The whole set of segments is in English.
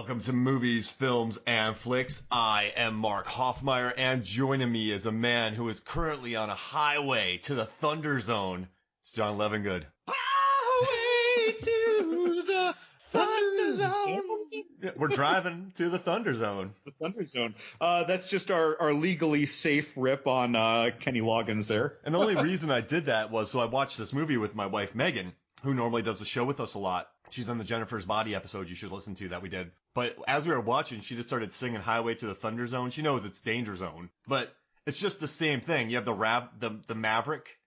Welcome to Movies, Films, and Flicks. I am Mark Hoffmeyer, and joining me is a man who is currently on a highway to the Thunder Zone. It's John Levingood. Highway to the Thunder Zone. Yeah, we're driving to the Thunder Zone. The Thunder Zone. That's just our legally safe rip on Kenny Loggins there. And the only reason I did that was so I watched this movie with my wife, Megan, who normally does the show with us a lot. She's on the Jennifer's Body episode you should listen to that we did. But as we were watching, she just started singing Highway to the Thunder Zone. She knows it's Danger Zone. But it's just the same thing. You have the Maverick.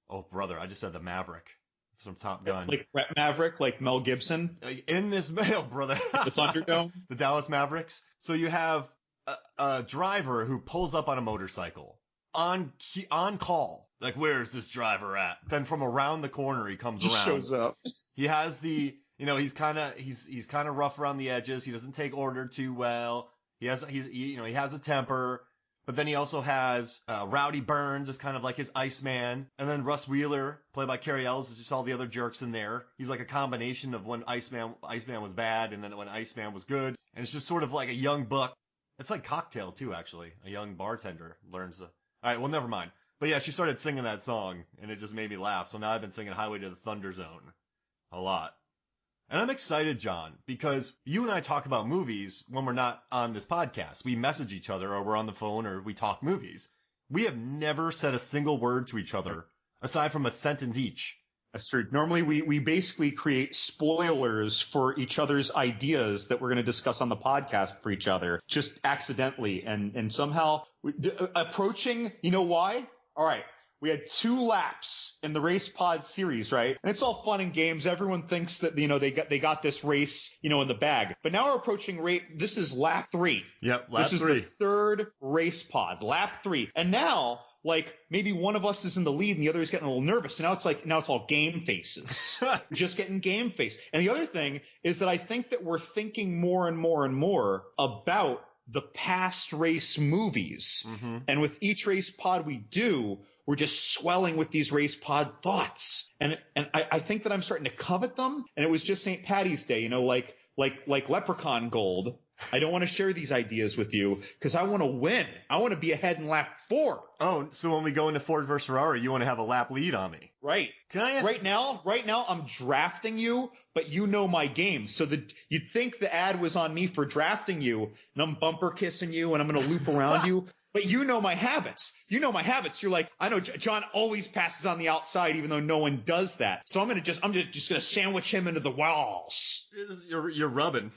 Oh, brother, I just said the Maverick from Top Gun. Like Maverick, like Mel Gibson. In this mail, brother. The Thunderdome. The Dallas Mavericks. So you have a driver who pulls up on a motorcycle on call. Like, where's this driver at? Then from around the corner, he comes around. Shows up. He has he's kind of rough around the edges. He doesn't take order too well. He has a temper. But then he also has Rowdy Burns is kind of like his Iceman. And then Russ Wheeler, played by Cary Ellis, is just all the other jerks in there. He's like a combination of when Iceman was bad and then when Iceman was good. And it's just sort of like a young buck. It's like Cocktail, too, actually. A young bartender learns the... All right, well, never mind. But yeah, she started singing that song, and it just made me laugh. So now I've been singing Highway to the Thunder Zone a lot. And I'm excited, John, because you and I talk about movies when we're not on this podcast. We message each other, or we're on the phone, or we talk movies. We have never said a single word to each other, aside from a sentence each. That's true. Normally, we basically create spoilers for each other's ideas that we're going to discuss on the podcast for each other, just accidentally. And somehow, approaching, you know why? All right. We had 2 laps in the Race Pod series, right? And it's all fun and games. Everyone thinks that, they got this race, in the bag. But now we're approaching this is lap 3. Yep, lap 3. This is the 3rd Race Pod, lap 3. And now, maybe one of us is in the lead and the other is getting a little nervous. And now it's all game faces. Just getting game face. And the other thing is that I think that we're thinking more and more and more about the past race movies. Mm-hmm. And with each Race Pod we do, we're just swelling with these Race Pod thoughts. And I think that I'm starting to covet them. And it was just St. Paddy's Day, like Leprechaun Gold. I don't want to share these ideas with you because I want to win. I want to be ahead in lap 4. Oh, so when we go into Ford versus Ferrari, you want to have a lap lead on me. Right. Can I ask? Right now, I'm drafting you, but you know my game. So you'd think the ad was on me for drafting you, and I'm bumper kissing you, and I'm going to loop around you. But you know my habits. You're like, I know John always passes on the outside, even though no one does that. So I'm just going to sandwich him into the walls. You're rubbing.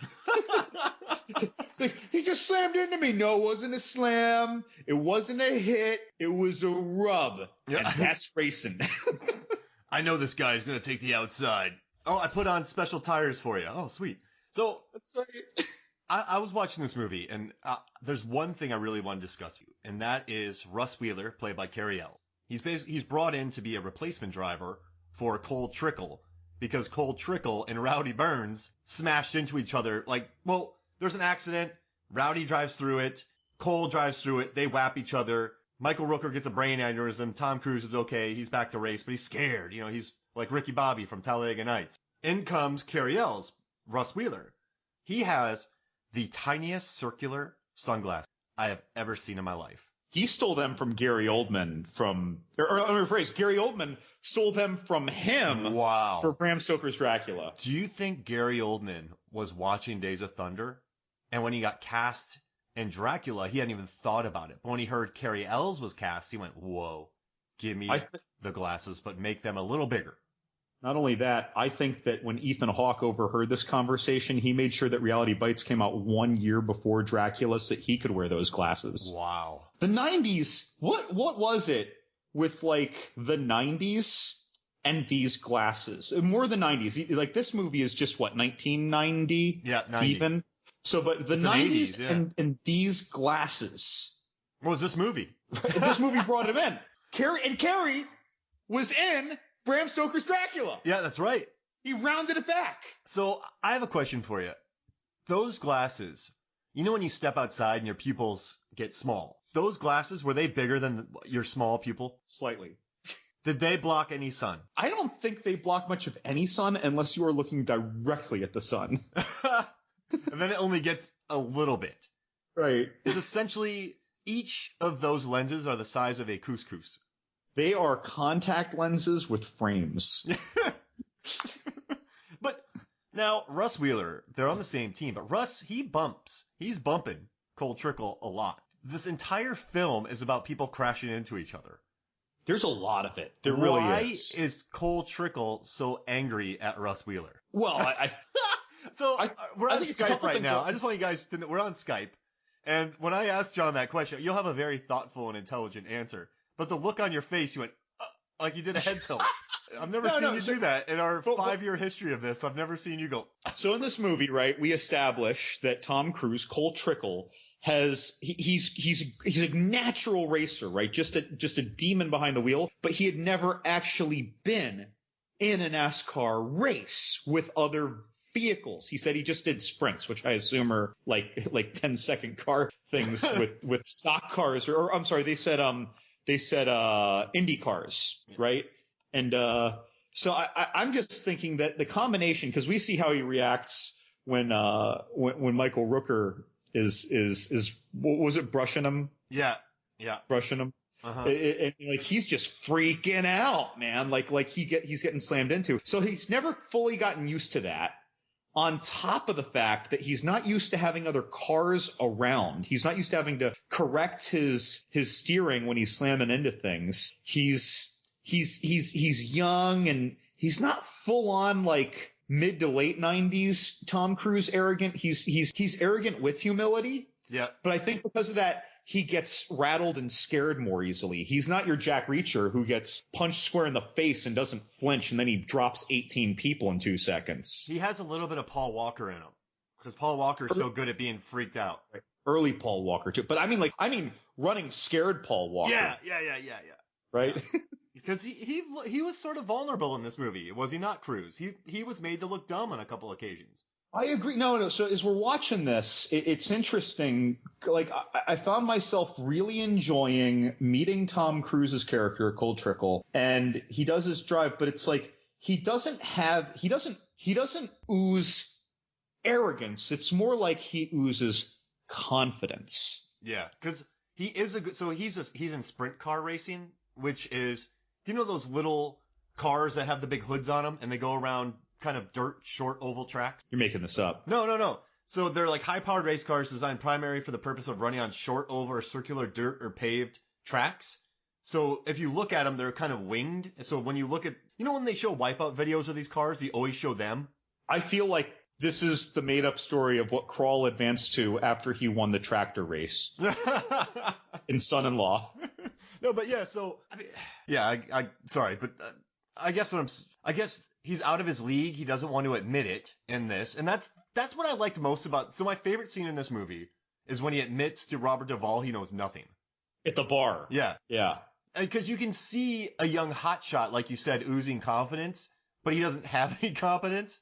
It's like, he just slammed into me. No, it wasn't a slam. It wasn't a hit. It was a rub. Yeah. And that's racing. I know this guy is going to take the outside. Oh, I put on special tires for you. Oh, sweet. So that's right. I was watching this movie, and there's one thing I really want to discuss with you, and that is Russ Wheeler, played by Cary Ellis. He's brought in to be a replacement driver for Cole Trickle, because Cole Trickle and Rowdy Burns smashed into each other. There's an accident. Rowdy drives through it. Cole drives through it. They whap each other. Michael Rooker gets a brain aneurysm. Tom Cruise is okay. He's back to race, but he's scared. He's like Ricky Bobby from Talladega Nights. In comes Cary Ellis, Russ Wheeler. He has the tiniest circular sunglasses I have ever seen in my life. He stole them from Gary Oldman Gary Oldman stole them from him. Wow. For Bram Stoker's Dracula. Do you think Gary Oldman was watching Days of Thunder? And when he got cast in Dracula, he hadn't even thought about it. But when he heard Cary Ellis was cast, he went, whoa, give me the glasses, but make them a little bigger. Not only that, I think that when Ethan Hawke overheard this conversation, he made sure that Reality Bites came out 1 year before Dracula so that he could wear those glasses. Wow. The 90s, what was it with the 90s and these glasses? More the 90s. This movie is just 1990? Yeah, 90. Even? So, but the 90s and these glasses. What was this movie? This movie brought him in. Cary was in Bram Stoker's Dracula. Yeah, that's right. He rounded it back. So I have a question for you. Those glasses, when you step outside and your pupils get small, those glasses, were they bigger than your small pupil? Slightly. Did they block any sun? I don't think they block much of any sun unless you are looking directly at the sun. and then it only gets a little bit. Right. It's essentially each of those lenses are the size of a couscous. They are contact lenses with frames. But now Russ Wheeler, they're on the same team, but Russ, he's bumping Cole Trickle a lot. This entire film is about people crashing into each other. There's a lot of it. There really is. Why is Cole Trickle so angry at Russ Wheeler? Well, we're on think Skype right now. I just want you guys to know we're on Skype. And when I asked John that question, you'll have a very thoughtful and intelligent answer. But the look on your face, you went, like you did a head tilt. I've never seen you do that. In our 5-year history of this, I've never seen you go. So in this movie, right, we establish that Tom Cruise, Cole Trickle, he's a natural racer, right? Just a demon behind the wheel, but he had never actually been in a NASCAR race with other vehicles. He said he just did sprints, which I assume are like 10-second car things with stock cars, or I'm sorry, they said Indy cars, right? And so I'm just thinking that the combination, because we see how he reacts when Michael Rooker is what was it, brushing him? Yeah. Brushing him. Uh-huh. Like he's just freaking out, man. Like he's getting slammed into. So he's never fully gotten used to that. On top of the fact that he's not used to having other cars around. He's not used to having to correct his steering when he's slamming into things. He's young and he's not full on like mid to late 90s Tom Cruise arrogant. He's arrogant with humility. Yeah. But I think because of that, he gets rattled and scared more easily. He's not your Jack Reacher who gets punched square in the face and doesn't flinch and then he drops 18 people in 2 seconds. He has a little bit of Paul Walker in him because Paul Walker's so good at being freaked out. Right. Early Paul Walker too. But I mean running scared Paul Walker. Yeah. Right? Because he was sort of vulnerable in this movie, was he not, Cruise? He was made to look dumb on a couple occasions. I agree. No. So as we're watching this, it's interesting. Like I found myself really enjoying meeting Tom Cruise's character, Cole Trickle, and he does his drive, but it's like he doesn't ooze arrogance. It's more like he oozes confidence. Yeah, because he is he's in sprint car racing, which is, do you know those little cars that have the big hoods on them and they go around kind of dirt, short oval tracks? You're making this up. No. So they're like high-powered race cars designed primarily for the purpose of running on short, oval, or circular dirt or paved tracks. So if you look at them, they're kind of winged. So when you look at, when they show wipeout videos of these cars, they always show them. I feel like this is the made-up story of what Crawl advanced to after he won the tractor race in Son-in-Law. No, but yeah, so I mean, yeah, I sorry, but I guess he's out of his league. He doesn't want to admit it in this, and that's what I liked most about. So my favorite scene in this movie is when he admits to Robert Duvall he knows nothing at the bar. Yeah. Because you can see a young hotshot, like you said, oozing confidence, but he doesn't have any confidence.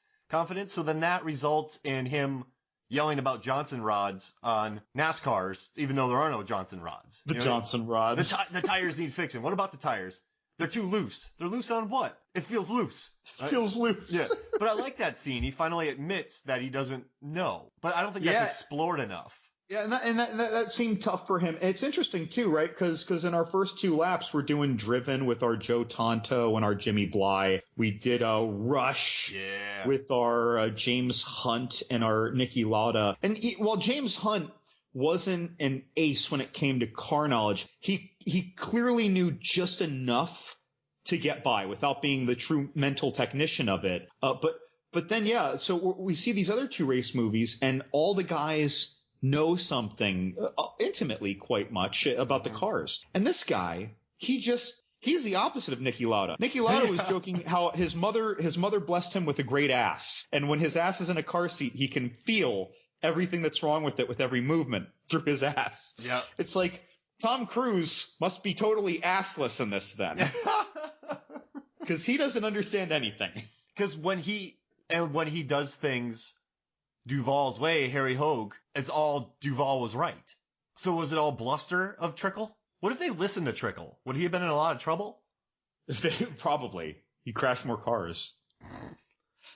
So then that results in him yelling about Johnson rods on NASCARs, even though there are no Johnson rods. Johnson rods. The tires need fixing. What about the tires? They're too loose. They're loose on what? It feels loose. Right? Feels loose. Yeah. But I like that scene. He finally admits that he doesn't know. But I don't think that's explored enough. Yeah, and that seemed tough for him. It's interesting too, right? Because in our first 2 laps, we're doing Driven with our Joe Tonto and our Jimmy Bly. We did a Rush with our James Hunt and our Niki Lauda. And while James Hunt wasn't an ace when it came to car knowledge, he clearly knew just enough to get by without being the true mental technician of it. But then so we see these other 2 race movies, and all the guys know something intimately quite much about the cars. And this guy, he's the opposite of Niki Lauda. Niki Lauda was joking how his mother blessed him with a great ass. And when his ass is in a car seat, he can feel everything that's wrong with it with every movement through his ass. Yeah. It's like Tom Cruise must be totally assless in this then. Because he doesn't understand anything. Because when he does things Duvall's way, Harry Hogue, it's all Duvall was right. So was it all bluster of Trickle? What if they listened to Trickle? Would he have been in a lot of trouble? Probably. He crashed more cars.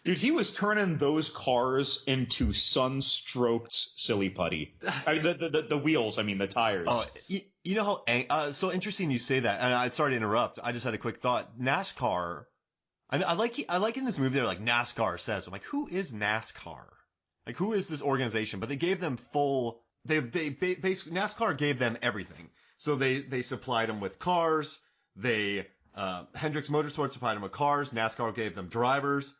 Dude, he was turning those cars into sun-stroked silly putty. I mean, the wheels, I mean, the tires. Oh, you know how so interesting you say that. And I sorry to interrupt. I just had a quick thought. NASCAR. I like in this movie they're like NASCAR says. I'm like, who is NASCAR? Like, who is this organization? But they gave them basically NASCAR gave them everything. So they supplied them with cars. Hendrix Motorsports supplied them with cars. NASCAR gave them drivers.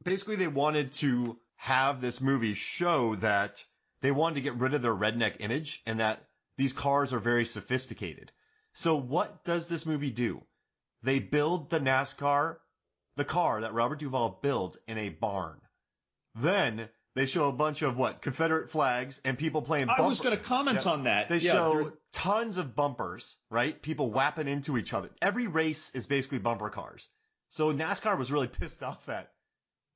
Basically, they wanted to have this movie show that they wanted to get rid of their redneck image and that these cars are very sophisticated. So what does this movie do? They build the car that Robert Duvall builds in a barn. Then they show a bunch of Confederate flags and people playing bumper. I was going to comment on that. They show tons of bumpers, right? People whapping into each other. Every race is basically bumper cars. So NASCAR was really pissed off at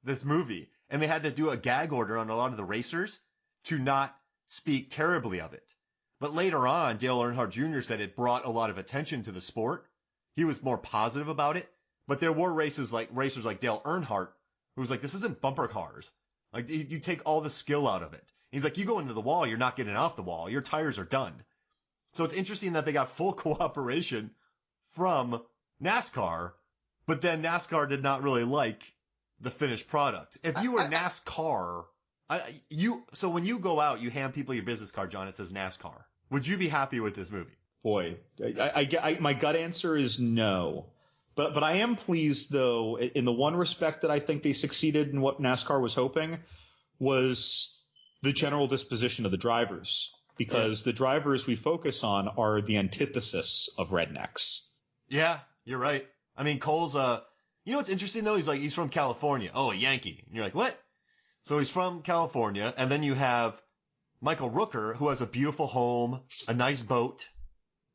this movie, and they had to do a gag order on a lot of the racers to not speak terribly of it. But later on, Dale Earnhardt Jr. said it brought a lot of attention to the sport. He was more positive about it. But there were racers like Dale Earnhardt who was like, this isn't bumper cars. Like, you take all the skill out of it. He's like, you go into the wall, you're not getting off the wall. Your tires are done. So it's interesting that they got full cooperation from NASCAR, but then NASCAR did not really like the finished product. If you were NASCAR, so when you go out, you hand people your business card, John, it says NASCAR. Would you be happy with this movie? Boy, my gut answer is no. But I am pleased, though, in the one respect that I think they succeeded in what NASCAR was hoping was the general disposition of the drivers. Because the drivers we focus on are the antithesis of rednecks. Yeah, you're right. I mean, Cole's you know what's interesting, though? He's from California. Oh, a Yankee. And you're like, what? So he's from California, and then you have Michael Rooker, who has a beautiful home, a nice boat.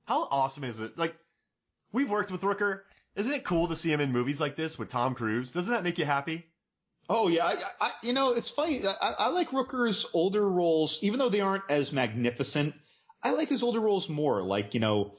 How awesome is it? Like, we've worked with Rooker. Isn't it cool to see him in movies like this with Tom Cruise? Doesn't that make you happy? Oh, yeah. It's funny. I like Rooker's older roles, even though they aren't as magnificent. I like his older roles more, like, the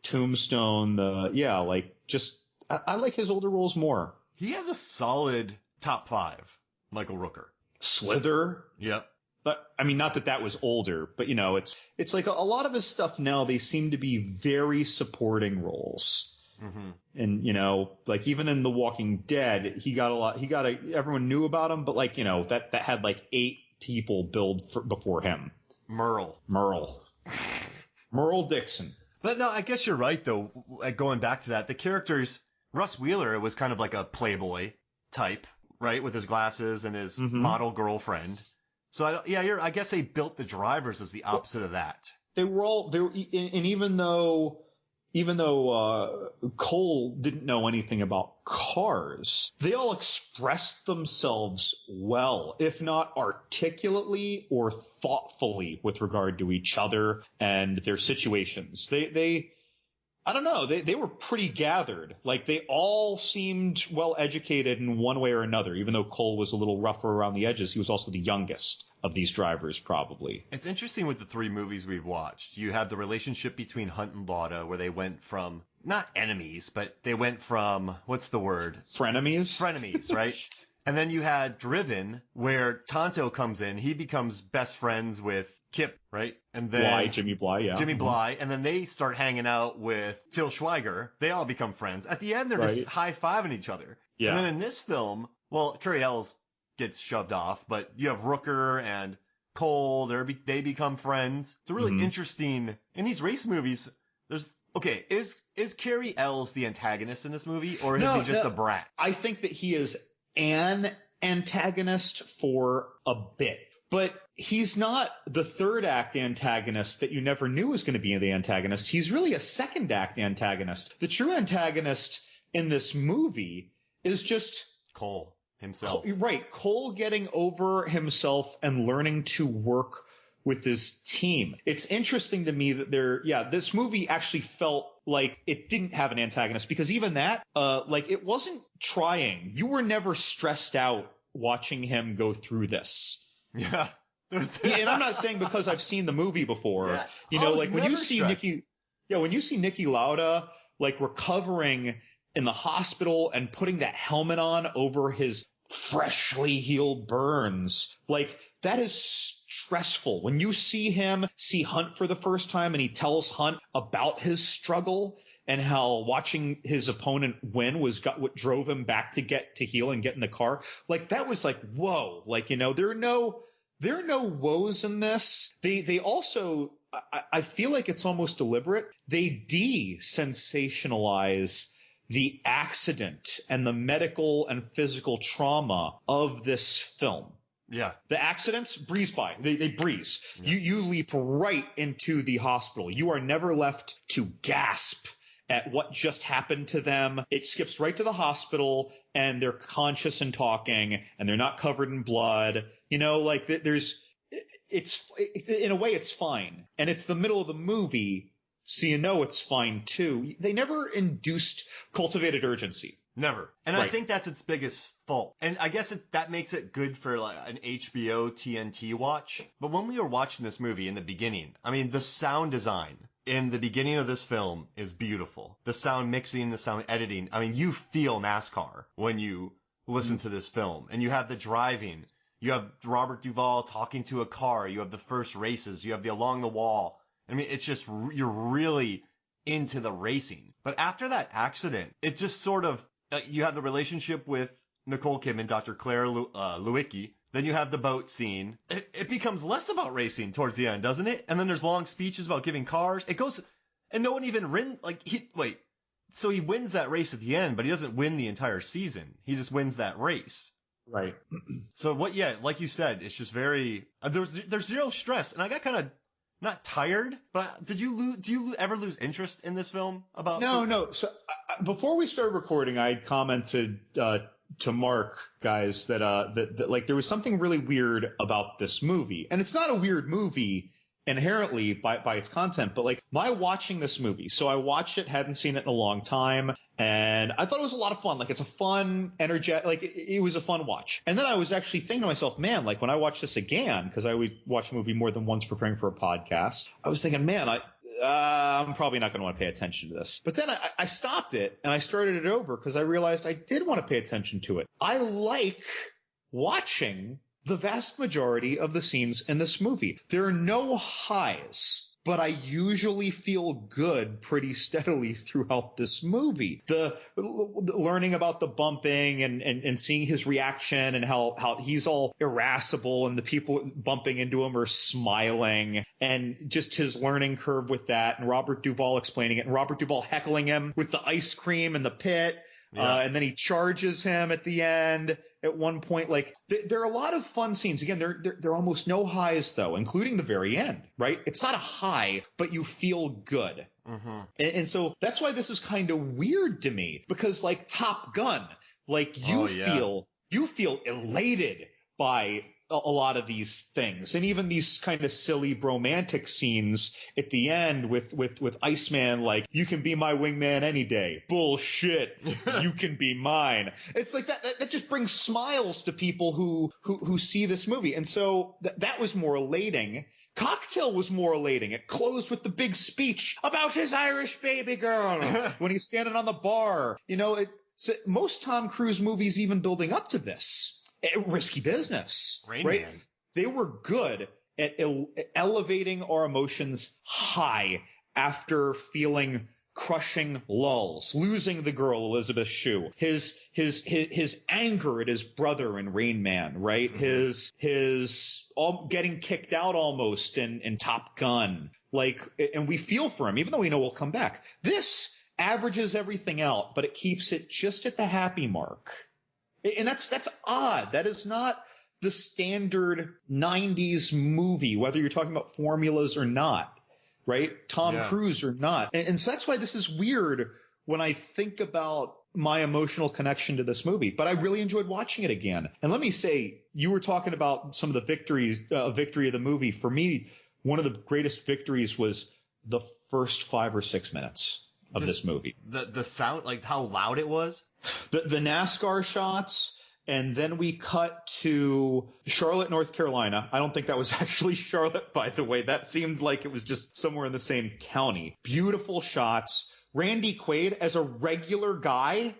Tombstone, I like his older roles more. He has a solid top 5, Michael Rooker. Slither. Yep. But, I mean, not that was older, but, it's like a lot of his stuff now, they seem to be very supporting roles. Mm-hmm. And, like even in The Walking Dead, everyone knew about him, but that had 8 people before him. Merle Dixon. But no, I guess you're right, though. Going back to that, the characters, Russ Wheeler was kind of like a playboy type, right? With his glasses and his model girlfriend. So I guess they built the drivers as the opposite of that. And even though Cole didn't know anything about cars, they all expressed themselves well, if not articulately or thoughtfully with regard to each other and their situations. I don't know, they were pretty gathered. Like, they all seemed well educated in one way or another, even though Cole was a little rougher around the edges. He was also the youngest of these drivers, probably. It's interesting with the 3 movies we've watched. You have the relationship between Hunt and Lauda, where they went from, not enemies, but they went from, what's the word? Frenemies, right? And then you had Driven, where Tonto comes in. He becomes best friends with Kip, right? And then Jimmy Bly, yeah. Jimmy Bly. And then they start hanging out with Till Schweiger. They all become friends. At the end, they're just high-fiving each other. Yeah. And then in this film, well, Cary Elwes gets shoved off, but you have Rooker and Cole. They become friends. It's a really interesting, in these race movies, is Cary Elwes the antagonist in this movie, or is he just a brat? I think that he is an antagonist for a bit, but he's not the third act antagonist that you never knew was going to be the antagonist. He's really a second act antagonist. The true antagonist in this movie is just Cole himself. Right. Cole getting over himself and learning to work with his team. It's interesting to me that this movie actually felt like it didn't have an antagonist, because even that, it wasn't trying. You were never stressed out watching him go through this. Yeah. And I'm not saying because I've seen the movie before, when you see Niki Lauda, recovering in the hospital and putting that helmet on over his freshly healed burns. Like, that is stressful. When you see Hunt for the first time and he tells Hunt about his struggle and how watching his opponent win what drove him back to heal and get in the car. Like, that was like, whoa. Like, there are no woes in this. They also, I feel like it's almost deliberate. They de-sensationalize the accident and the medical and physical trauma of this film. Yeah. The accidents breeze by. They breeze. Yeah. You leap right into the hospital. You are never left to gasp at what just happened to them. It skips right to the hospital and they're conscious and talking and they're not covered in blood. Like it's in a way it's fine. And it's the middle of the movie. So it's fine too. They never induced cultivated urgency. Never. And right. I think that's its biggest fault. And I guess that makes it good for like an HBO TNT watch. But when we were watching this movie in the beginning, I mean, the sound design in the beginning of this film is beautiful. The sound mixing, the sound editing. I mean, you feel NASCAR when you listen to this film. And you have the driving. You have Robert Duvall talking to a car. You have the first races. You have the along the wall. I mean, it's just, you're really into the racing. But after that accident, it just sort of, you have the relationship with Nicole Kidman, Dr. Claire Lewicki. Then you have the boat scene. It becomes less about racing towards the end, doesn't it? And then there's long speeches about giving cars. It goes, and no one even so he wins that race at the end, but he doesn't win the entire season. He just wins that race. Right. So like you said, it's just very, there's zero stress. And I got kind of, not tired, but do you ever lose interest in this film? No. So before we started recording, I had commented to Mark, guys, that like there was something really weird about this movie, and it's not a weird movie inherently by its content, but like my watching this movie. So I watched it, hadn't seen it in a long time. And I thought it was a lot of fun. Like, it's a fun, energetic, like it was a fun watch. And then I was actually thinking to myself, man, like when I watch this again, because I always watch a movie more than once preparing for a podcast, I was thinking, man, I'm probably not going to want to pay attention to this. But then I stopped it and I started it over because I realized I did want to pay attention to it. I like watching the vast majority of the scenes in this movie. There are no highs, but I usually feel good pretty steadily throughout this movie. The learning about the bumping and seeing his reaction and how he's all irascible and the people bumping into him are smiling, and just his learning curve with that, and Robert Duvall explaining it, and Robert Duvall heckling him with the ice cream in the pit. Yeah. And then he charges him at the end at one point. Like, there are a lot of fun scenes. Again, there are almost no highs, though, including the very end, right? It's not a high, but you feel good. Mm-hmm. And so that's why this is kind of weird to me, because like Top Gun, like you feel elated by a lot of these things, and even these kind of silly bromantic scenes at the end with Iceman, like, you can be my wingman any day. Bullshit. You can be mine. It's like that just brings smiles to people who see this movie. And so that was more elating. Cocktail was more elating. It closed with the big speech about his Irish baby girl when he's standing on the bar. So most Tom Cruise movies, even building up to this, Risky Business, Rain right? Man. They were good at elevating our emotions high after feeling crushing lulls, losing the girl Elizabeth Shue, his anger at his brother in Rain Man, right? Mm-hmm. His all getting kicked out almost in Top Gun, like, and we feel for him, even though we know he'll come back. This averages everything out, but it keeps it just at the happy mark. And that's odd. That is not the standard 90s movie, whether you're talking about formulas or not, right? Tom Cruise or not. And so that's why this is weird when I think about my emotional connection to this movie. But I really enjoyed watching it again. And let me say, you were talking about some of the victory of the movie. For me, one of the greatest victories was the first 5 or 6 minutes of this movie. The sound, like how loud it was? The NASCAR shots, and then we cut to Charlotte, North Carolina. I don't think that was actually Charlotte, by the way. That seemed like it was just somewhere in the same county. Beautiful shots Randy Quaid as a regular guy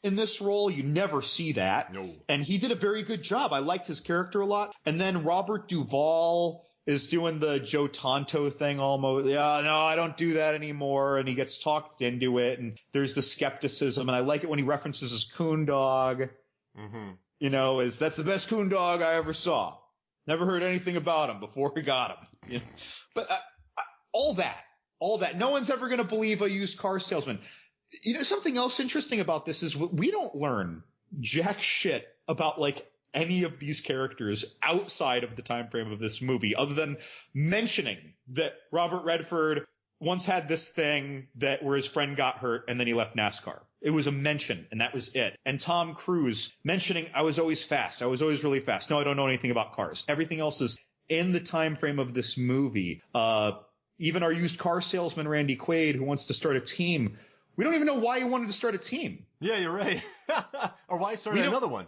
in this role. You never see that. No. And he did a very good job. I liked his character a lot. And then Robert Duvall is doing the Joe Tonto thing almost. Yeah, no, I don't do that anymore. And he gets talked into it. And there's the skepticism. And I like it when he references his coon dog. Mm-hmm. You know, that's the best coon dog I ever saw. Never heard anything about him before we got him. You know? But all that. No one's ever going to believe a used car salesman. You know, something else interesting about this is we don't learn jack shit about like any of these characters outside of the time frame of this movie, other than mentioning that Robert Redford once had this thing where his friend got hurt and then he left NASCAR. It was a mention, and that was it. And Tom Cruise mentioning, I was always fast. I was always really fast. No, I don't know anything about cars. Everything else is in the time frame of this movie. Even our used car salesman, Randy Quaid, who wants to start a team. We don't even know why he wanted to start a team. Yeah, you're right. Or why start another one?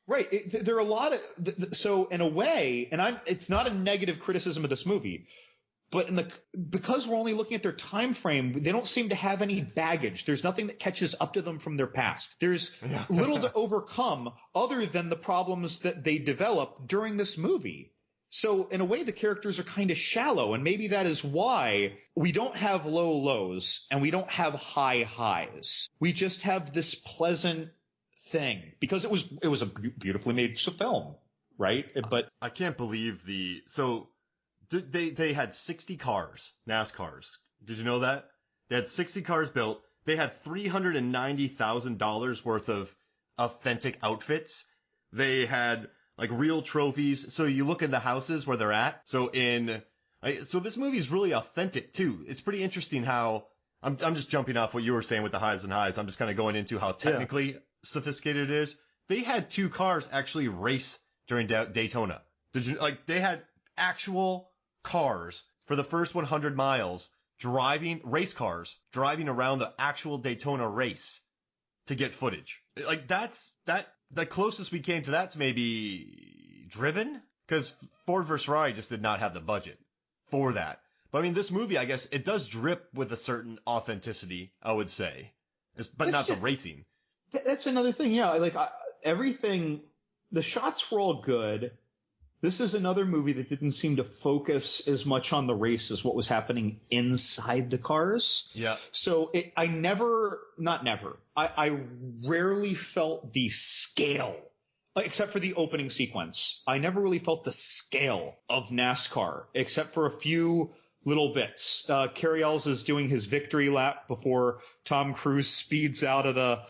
Right. There are a lot of so in a way, and it's not a negative criticism of this movie, but because we're only looking at their time frame, they don't seem to have any baggage. There's nothing that catches up to them from their past. There's little to overcome other than the problems that they develop during this movie. So in a way, the characters are kind of shallow, and maybe that is why we don't have low lows and we don't have high highs. We just have this pleasant thing because it was a beautifully made film, right? But I can't believe they had 60 cars, NASCARs. Did you know that? They had 60 cars built. They had $390,000 worth of authentic outfits. They had like real trophies. So you look in the houses where they're at. So this movie is really authentic too. It's pretty interesting how I'm just jumping off what you were saying with the highs and highs. I'm just kind of going into how technically sophisticated it is. They had 2 cars actually race during Daytona. They had actual cars for the first 100 miles race cars driving around the actual Daytona race to get footage. Like the closest we came to that's maybe Driven, because Ford vs. Ferrari just did not have the budget for that. But I mean, this movie, I guess it does drip with a certain authenticity, I would say, but not the racing. That's another thing. Yeah. Everything, the shots were all good. This is another movie that didn't seem to focus as much on the race as what was happening inside the cars. Yeah. So I rarely felt the scale, except for the opening sequence. I never really felt the scale of NASCAR, except for a few little bits. Cary Elwes is doing his victory lap before Tom Cruise speeds out of the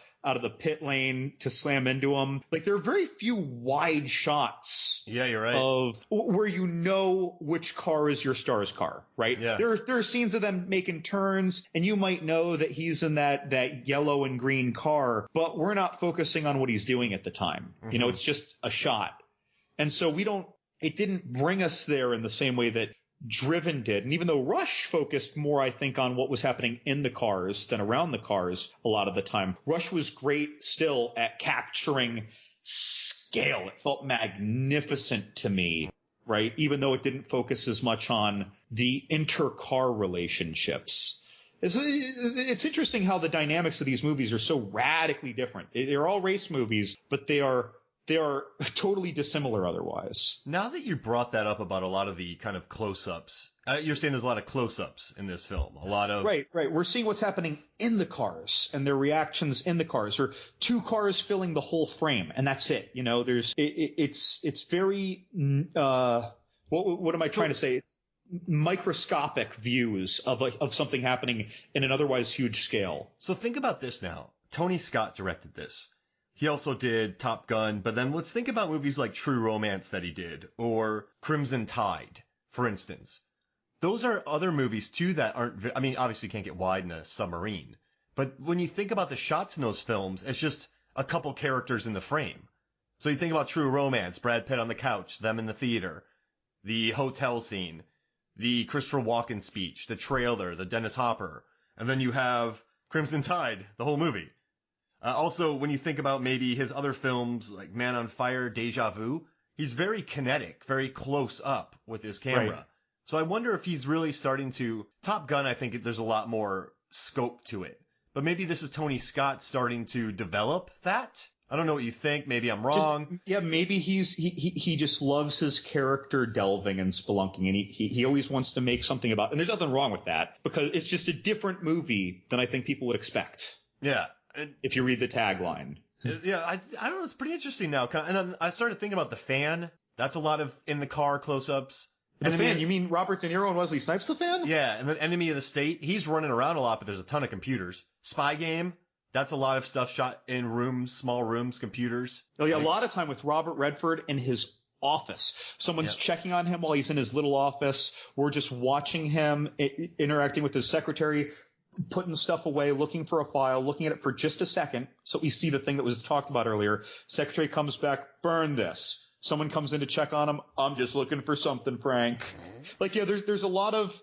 pit lane to slam into him. Like, there are very few wide shots. Yeah, you're right. Of where you know which car is your star's car, right? Yeah. There are scenes of them making turns, and you might know that he's in that yellow and green car, but we're not focusing on what he's doing at the time. Mm-hmm. You know, it's just a shot. And so it didn't bring us there in the same way that Driven did. And even though Rush focused more, I think, on what was happening in the cars than around the cars a lot of the time, Rush was great still at capturing scale. It felt magnificent to me, right? Even though it didn't focus as much on the inter-car relationships. It's interesting how the dynamics of these movies are so radically different. They're all race movies, but they are totally dissimilar otherwise. Now that you brought that up about a lot of the kind of close-ups, you're saying there's a lot of close-ups in this film. A lot of... Right. We're seeing what's happening in the cars and their reactions in the cars, or 2 cars filling the whole frame, and that's it. You know, it's very, what am I trying to say? It's microscopic views of something happening in an otherwise huge scale. So think about this now. Tony Scott directed this. He also did Top Gun, but then let's think about movies like True Romance that he did, or Crimson Tide, for instance. Those are other movies, too, that aren't... I mean, obviously you can't get wide in a submarine. But when you think about the shots in those films, it's just a couple characters in the frame. So you think about True Romance, Brad Pitt on the couch, them in the theater, the hotel scene, the Christopher Walken speech, the trailer, the Dennis Hopper, and then you have Crimson Tide, the whole movie. Also, when you think about maybe his other films like Man on Fire, Deja Vu, he's very kinetic, very close up with his camera. Right. So I wonder if he's really starting to... Top Gun, I think there's a lot more scope to it. but maybe this is Tony Scott starting to develop that. I don't know what you think. Maybe I'm wrong. Maybe he just loves his character delving and spelunking, and he always wants to make something about. And there's nothing wrong with that because it's just a different movie than I think people would expect. Yeah, if you read the tagline. Yeah, I don't know. It's pretty interesting now. And I started thinking about The Fan. That's a lot of in the car close-ups. The Fan? You mean Robert De Niro and Wesley Snipes' The Fan? Yeah, and then Enemy of the State. He's running around a lot, but there's a ton of computers. Spy Game. That's a lot of stuff shot in rooms, small rooms, computers. Oh yeah, a lot of time with Robert Redford in his office. Someone's checking on him while he's in his little office. We're just watching him interacting with his secretary, putting stuff away, looking for a file, looking at it for just a second. So we see the thing that was talked about earlier. Secretary comes back, burn this. Someone comes in to check on him. I'm just looking for something, Frank. Like, yeah, there's a lot of,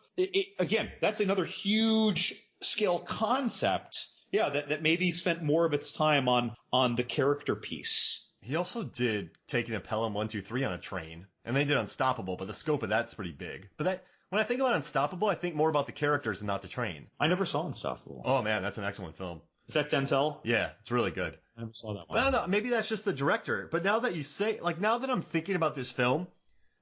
again, that's another huge scale concept. Yeah, that maybe spent more of its time on the character piece. He also did Taking a Pelham 123 on a train, and they did Unstoppable, but the scope of that's pretty big. But when I think about Unstoppable, I think more about the characters and not the train. I never saw Unstoppable. Oh man, that's an excellent film. Is that Denzel? Yeah, it's really good. I never saw that one. I don't know, maybe that's just the director. But now that you say, like now that I'm thinking about this film,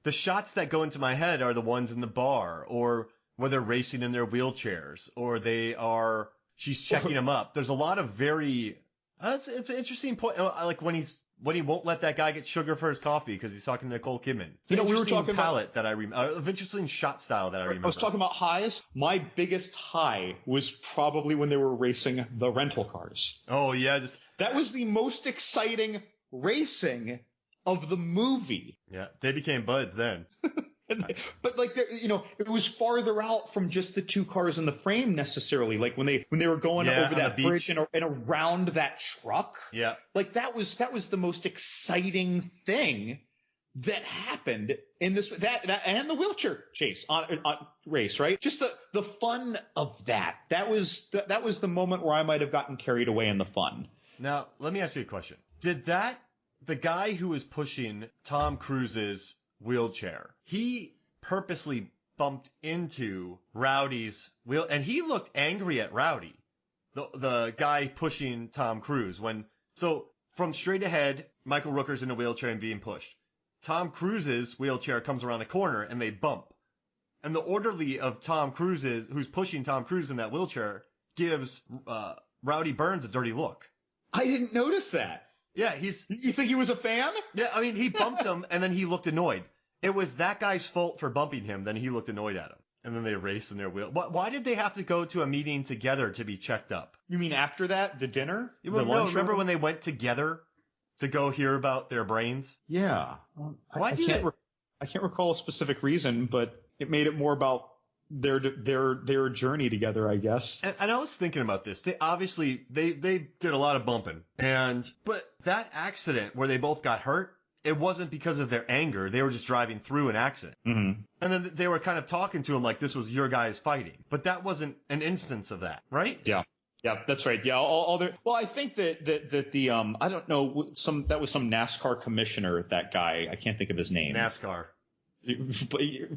the shots that go into my head are the ones in the bar, or where they're racing in their wheelchairs, or she's checking him up. There's a lot of very, it's an interesting point. Like when he won't let that guy get sugar for his coffee because he's talking to Nicole Kidman. It's an interesting palette that I remember, an interesting shot style that I remember. I was talking about highs. My biggest high was probably when they were racing the rental cars. Oh yeah. That was the most exciting racing of the movie. Yeah. They became buds then. But like, it was farther out from just the two cars in the frame necessarily. Like when they were going over that bridge and around that truck. Yeah. Like that was the most exciting thing that happened in this, that and the wheelchair chase on race, right? Just the fun of that. That was the moment where I might have gotten carried away in the fun. Now, let me ask you a question. Did the guy who was pushing Tom Cruise's wheelchair, he purposely bumped into Rowdy's wheel, and he looked angry at Rowdy, the guy pushing Tom Cruise. So from straight ahead, Michael Rooker's in a wheelchair and being pushed. Tom Cruise's wheelchair comes around a corner and they bump. And the orderly of Tom Cruise's, who's pushing Tom Cruise in that wheelchair, gives Rowdy Burns a dirty look. I didn't notice that. Yeah, you think he was a fan? Yeah, I mean, he bumped him, and then he looked annoyed. It was that guy's fault for bumping him, then he looked annoyed at him. And then they raced in their wheel. Why did they have to go to a meeting together to be checked up? You mean after that, the dinner? Remember when they went together to go hear about their brains? Yeah. I can't recall a specific reason, but it made it more about their journey together, I guess. And I was thinking about this. They obviously they did a lot of bumping, but that accident where they both got hurt, it wasn't because of their anger. They were just driving through an accident, and then they were kind of talking to him like this was your guys fighting, but that wasn't an instance of that, right? Yeah. Yeah, that's right. Yeah, well, I think that the I don't know, that was some NASCAR commissioner, that guy. I can't think of his name. NASCAR.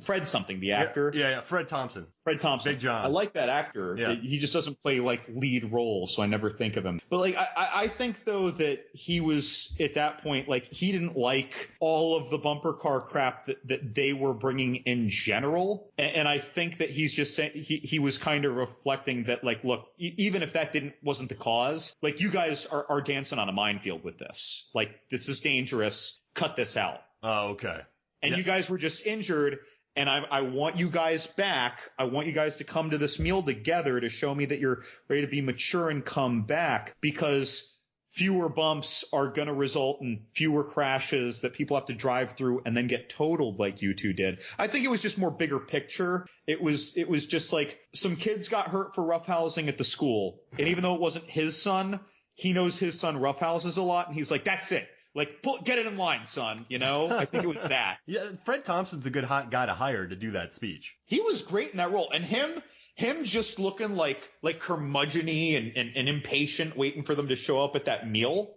Fred something, the actor. Yeah, Fred Thompson. Big John. I like that actor. Yeah. He just doesn't play like lead roles, so I never think of him. But like, I think though that he was at that point, like he didn't like all of the bumper car crap that they were bringing in general. And I think that he's just saying, he was kind of reflecting that like, look, even if that wasn't the cause, like you guys are dancing on a minefield with this. Like this is dangerous. Cut this out. Oh, okay. And you guys were just injured, and I want you guys back. I want you guys to come to this meal together to show me that you're ready to be mature and come back, because fewer bumps are going to result in fewer crashes that people have to drive through and then get totaled like you two did. I think it was just more bigger picture. It was just like some kids got hurt for roughhousing at the school, and even though it wasn't his son, he knows his son roughhouses a lot, and he's like, that's it. Like, get it in line, son, you know? I think it was that. Yeah, Fred Thompson's a good hot guy to hire to do that speech. He was great in that role. And him just looking like curmudgeon-y and impatient, waiting for them to show up at that meal.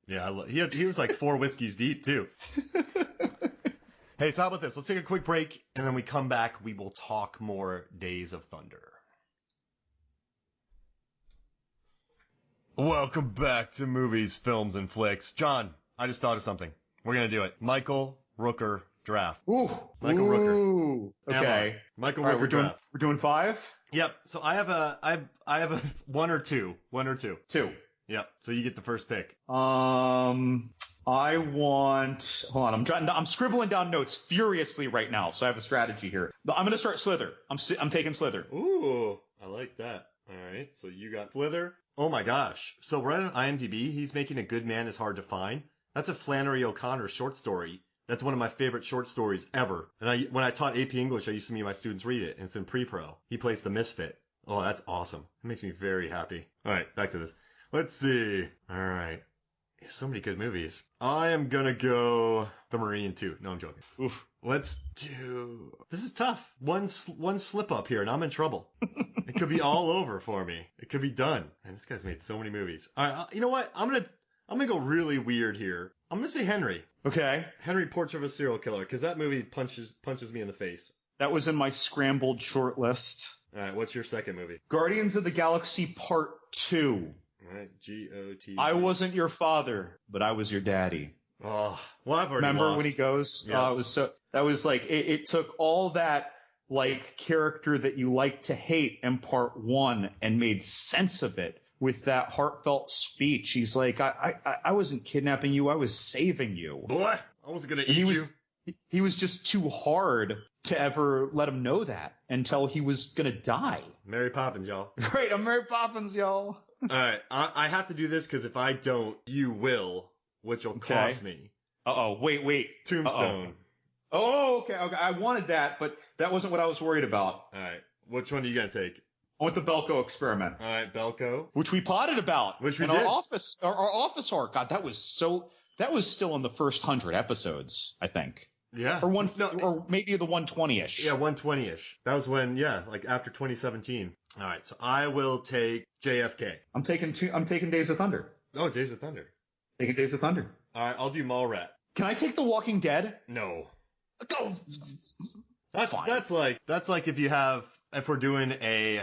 Yeah, he was like 4 whiskeys deep, too. Hey, so how about this? Let's take a quick break, and then we come back. We will talk more Days of Thunder. Welcome back to Movies, Films, and Flicks. John, I just thought of something. We're going to do it. Michael Rooker draft. Ooh. Michael Rooker. Okay. Michael All Rooker right, draft. we're doing 5? Yep. So I have a one or two. 2. Yep. So you get the first pick. I want. Hold on, I'm scribbling down notes furiously right now, so I have a strategy here. But I'm gonna start Slither. I'm taking Slither. Ooh, I like that. All right. So you got Slither. Oh my gosh. So right on IMDb, he's making A Good Man Is Hard to Find. That's a Flannery O'Connor short story. That's one of my favorite short stories ever. And when I taught AP English, I used to make my students read it, and it's in pre-pro. He plays the misfit. Oh, that's awesome. It makes me very happy. All right, back to this. Let's see. All right. So many good movies. I am gonna go The Marine 2. No, I'm joking. Oof. Let's do. This is tough. One slip up here, and I'm in trouble. It could be all over for me. It could be done. And this guy's made so many movies. All right, you know what? I'm gonna go really weird here. I'm gonna say Henry. Okay. Henry, Portrait of a Serial Killer, because that movie punches me in the face. That was in my scrambled short list. All right, what's your second movie? Guardians of the Galaxy Part 2. All right, GOT. I wasn't your father, but I was your daddy. Oh, well, I've already Remember lost. when he goes? Yeah. That was like, it took all that, like, character that you like to hate in Part 1 and made sense of it with that heartfelt speech. He's like, I wasn't kidnapping you, I was saving you. Boy, I wasn't gonna eat you. He was just too hard to ever let him know that until he was gonna die. Mary Poppins, y'all. Great, I'm Mary Poppins, y'all. All right, I have to do this because if I don't, you will, which will cost me. Uh-oh, wait. Tombstone. Oh, okay. I wanted that, but that wasn't what I was worried about. All right, which one are you gonna take? I want the Belko experiment. All right, Belko. Which we potted about. Which we in did. Our office arc. God, that was still in the first 100 episodes, I think. Yeah. Or maybe the 120-ish. Yeah, 120-ish. That was when, like after 2017. All right, so I will take JFK. I'm taking Days of Thunder. Oh, Days of Thunder. Taking Days of Thunder. All right, I'll do Mallrat. Can I take The Walking Dead? No. Go. That's like if we're doing a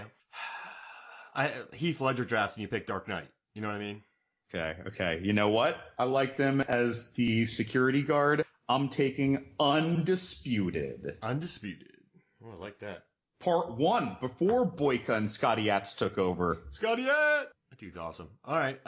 Heath Ledger draft and you pick Dark Knight. You know what I mean? Okay. You know what? I like them as the security guard. I'm taking Undisputed. Undisputed. Oh, I like that. Part 1, before Boyka and Scotty Yats took over. Scotty Yats! That dude's awesome. All right,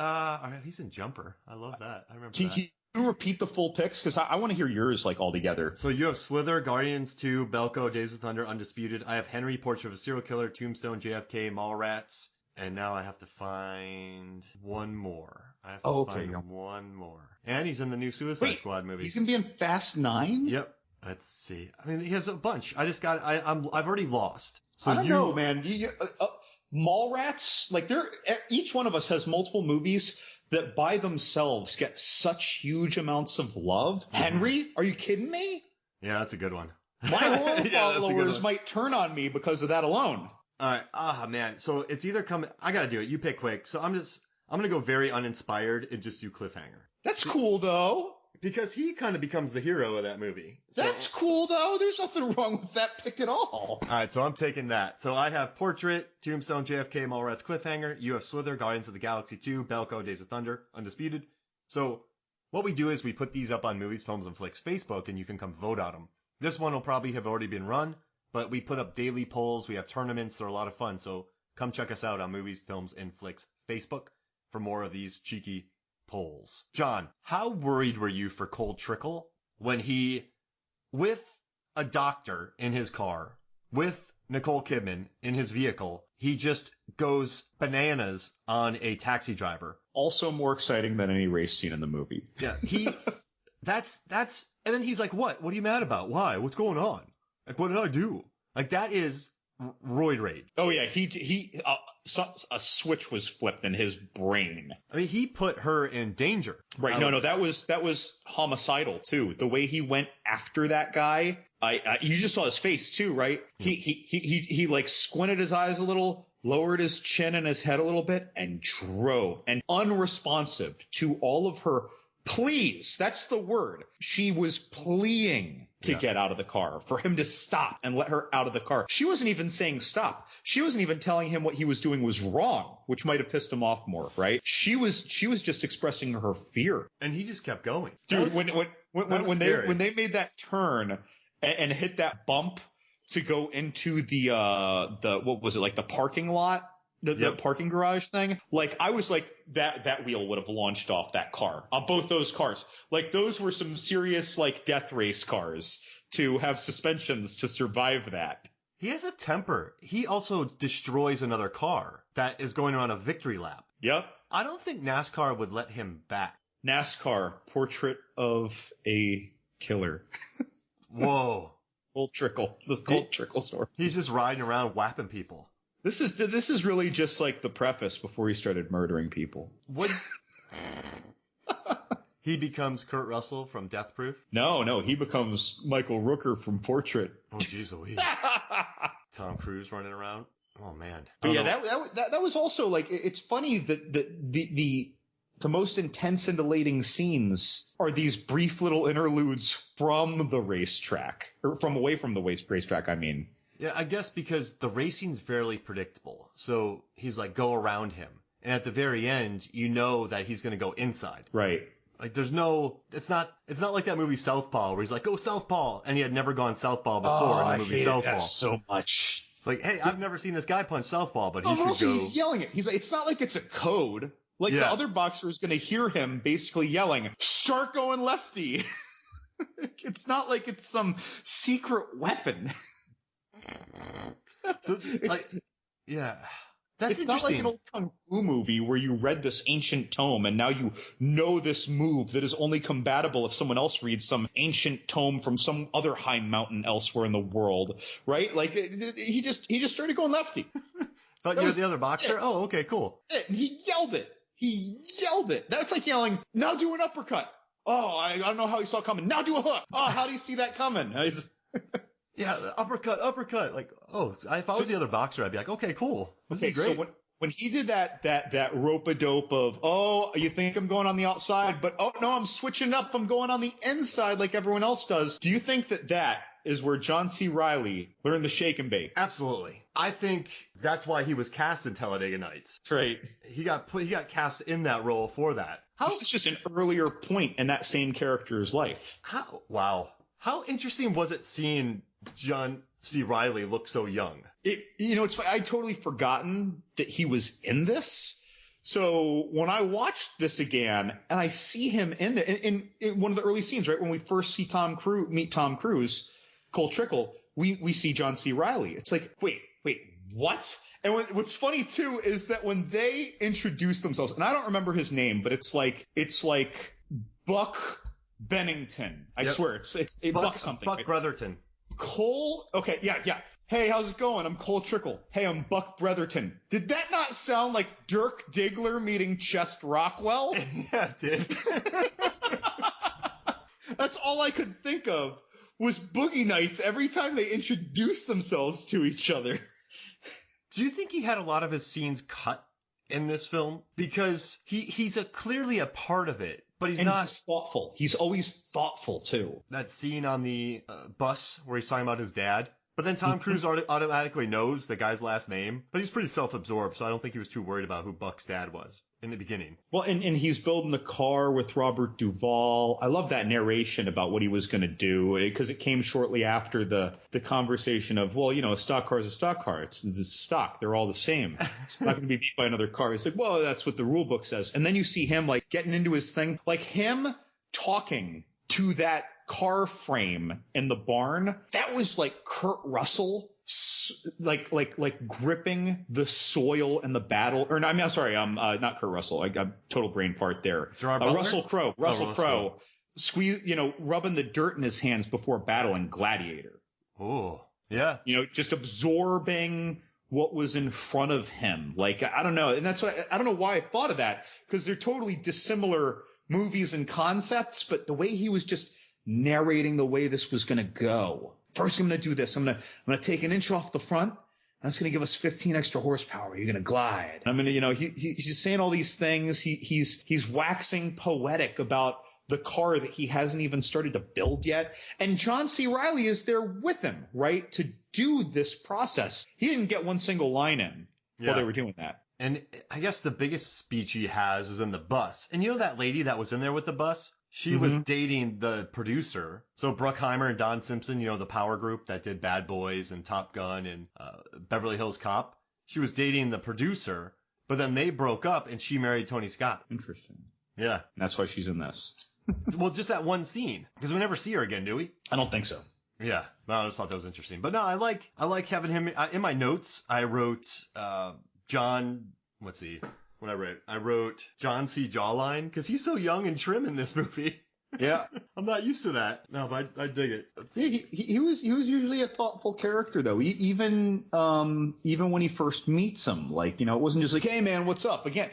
he's in Jumper. I love that. I remember that. Can you repeat the full picks? Because I want to hear yours, like, all together. So you have Slither, Guardians 2, Belko, Days of Thunder, Undisputed. I have Henry, Portrait of a Serial Killer, Tombstone, JFK, Mallrats. And now I have to find one more. One more. And he's in the new Suicide Squad movie. He's going to be in Fast 9? Yep. Let's see. I mean, he has a bunch. I've already lost. So I don't know, man. Mallrats, like each one of us has multiple movies that by themselves get such huge amounts of love. Mm-hmm. Henry, are you kidding me? Yeah, that's a good one. My horror followers might turn on me because of that alone. All right. Man. So it's either coming. I got to do it. You pick quick. So I'm going to go very uninspired and just do Cliffhanger. That's cool, though. Because he kind of becomes the hero of that movie. So, that's cool, though. There's nothing wrong with that pick at all. All right, so I'm taking that. So I have Portrait, Tombstone, JFK, Mallrats, Cliffhanger. You have Slither, Guardians of the Galaxy 2, Belko, Days of Thunder, Undisputed. So what we do is we put these up on Movies, Films, and Flicks Facebook, and you can come vote on them. This one will probably have already been run, but we put up daily polls. We have tournaments. They're a lot of fun. So come check us out on Movies, Films, and Flicks Facebook for more of these cheeky polls. John, how worried were you for Cole Trickle when he, with a doctor in his car, with Nicole Kidman in his vehicle, he just goes bananas on a taxi driver? Also more exciting than any race scene in the movie. Yeah, that's, and then he's like, what are you mad about? Why? What's going on? Like, what did I do? Like, that is roid rage. Oh yeah, a switch was flipped in his brain. I mean, he put her in danger. Right. No, that was homicidal too. The way he went after that guy. You just saw his face too, right? He like squinted his eyes a little, lowered his chin and his head a little bit, and drove. And unresponsive to all of her Please. That's the word. She was pleading to get out of the car, for him to stop and let her out of the car. She wasn't even saying stop. She wasn't even telling him what he was doing was wrong, which might have pissed him off more, right? She was just expressing her fear. And he just kept going. Dude, when they made that turn and hit that bump to go into the what was it, like the parking lot? The parking garage thing, like I was like that wheel would have launched off that car on both those cars. Like those were some serious like death race cars to have suspensions to survive that. He has a temper. He also destroys another car that is going on a victory lap. Yep. I don't think NASCAR would let him back. NASCAR, Portrait of a Killer. Whoa. Gold Trickle. This Gold Trickle store. He's just riding around whapping people. This is really just like the preface before he started murdering people. What? He becomes Kurt Russell from Death Proof? No, he becomes Michael Rooker from Portrait. Oh, jeez Louise. Tom Cruise running around? Oh, man. But yeah, that was also like, it's funny that the most intense and elating scenes are these brief little interludes from the racetrack, or from away from the racetrack, I mean. Yeah, I guess because the racing's fairly predictable. So he's like, go around him. And at the very end, you know that he's going to go inside. Right. Like there's no, it's not like that movie Southpaw where he's like, go Southpaw. And he had never gone Southpaw before in the movie Southpaw. That so much. It's like, hey, I've never seen this guy punch Southpaw, but he should also go. He's yelling it. He's like, it's not like it's a code. Like the other boxer is going to hear him basically yelling, start going lefty. It's not like it's some secret weapon. So, like, yeah, that's it's interesting. Not like an old kung fu movie where you read this ancient tome and now you know this move that is only combatable if someone else reads some ancient tome from some other high mountain elsewhere in the world, right? Like he just started going lefty. Thought you were the other boxer? Oh, okay, cool. And he yelled it. That's like yelling, now do an uppercut. Oh, I don't know how he saw it coming. Now do a hook. Oh, how do you see that coming? Yeah, uppercut. Like, oh, if I was the other boxer, I'd be like, okay, cool. This is great. So when he did that rope-a-dope of, oh, you think I'm going on the outside, but oh no, I'm switching up. I'm going on the inside like everyone else does. Do you think that is where John C. Reilly learned the shake and bake? Absolutely. I think that's why he was cast in Talladega Nights. Right. He got cast in that role for that. This is just an earlier point in that same character's life. How interesting was it seeing John C. Reilly look so young? It's I totally forgotten that he was in this. So when I watched this again and I see him in there in one of the early scenes, right when we first see meet Tom Cruise, Cole Trickle, we see John C. Reilly. It's like, wait, what? And what's funny too is that when they introduce themselves, and I don't remember his name, but it's like Buck Bennington. I swear it's Buck something. Buck right? Brotherton. Cole. Okay, yeah. Hey, how's it going? I'm Cole Trickle. Hey, I'm Buck Brotherton. Did that not sound like Dirk Diggler meeting Chest Rockwell? Yeah, it did. That's all I could think of was Boogie Nights every time they introduced themselves to each other. Do you think he had a lot of his scenes cut in this film? Because he's clearly a part of it, but he's not. He's thoughtful. He's always thoughtful, too. That scene on the bus where he's talking about his dad. But then Tom Cruise automatically knows the guy's last name. But he's pretty self-absorbed, so I don't think he was too worried about who Buck's dad was in the beginning. Well, and he's building the car with Robert Duvall. I love that narration about what he was going to do, because it came shortly after the conversation of, well, a stock car is a stock car. It's stock. They're all the same. It's not going to be beat by another car. He's like, well, that's what the rule book says. And then you see him like getting into his thing, like him talking to that car frame in the barn. That was like Kurt Russell, like gripping the soil and the battle. Or no, I'm sorry, not Kurt Russell. I got total brain fart there. Russell Crowe. Russell Crowe, squeeze, rubbing the dirt in his hands before battling Gladiator. Oh, yeah. Just absorbing what was in front of him. Like, I don't know, and that's what I don't know why I thought of that, because they're totally dissimilar movies and concepts, but the way he was just narrating the way this was going to go. First, I'm going to do this. I'm going to take an inch off the front. That's going to give us 15 extra horsepower. You're going to glide. I'm going to, he's just saying all these things. He's waxing poetic about the car that he hasn't even started to build yet. And John C. Reilly is there with him, right, to do this process. He didn't get one single line in while they were doing that. And I guess the biggest speech he has is in the bus. And you know that lady that was in there with the bus? She was dating the producer. So Bruckheimer and Don Simpson, you know, the power group that did Bad Boys and Top Gun and Beverly Hills Cop. She was dating the producer, but then they broke up and she married Tony Scott. Interesting. Yeah. And that's why she's in this. Well, just that one scene, because we never see her again, do we? I don't think so. Yeah, no, I just thought that was interesting. But no, I like having him in my notes. I wrote John. Let's see what I wrote. I wrote John C. Jawline because he's so young and trim in this movie. Yeah, I'm not used to that. No, but I dig it. Yeah, he was usually a thoughtful character though. Even when he first meets him, like, you know, it wasn't just like, hey man, what's up? Again,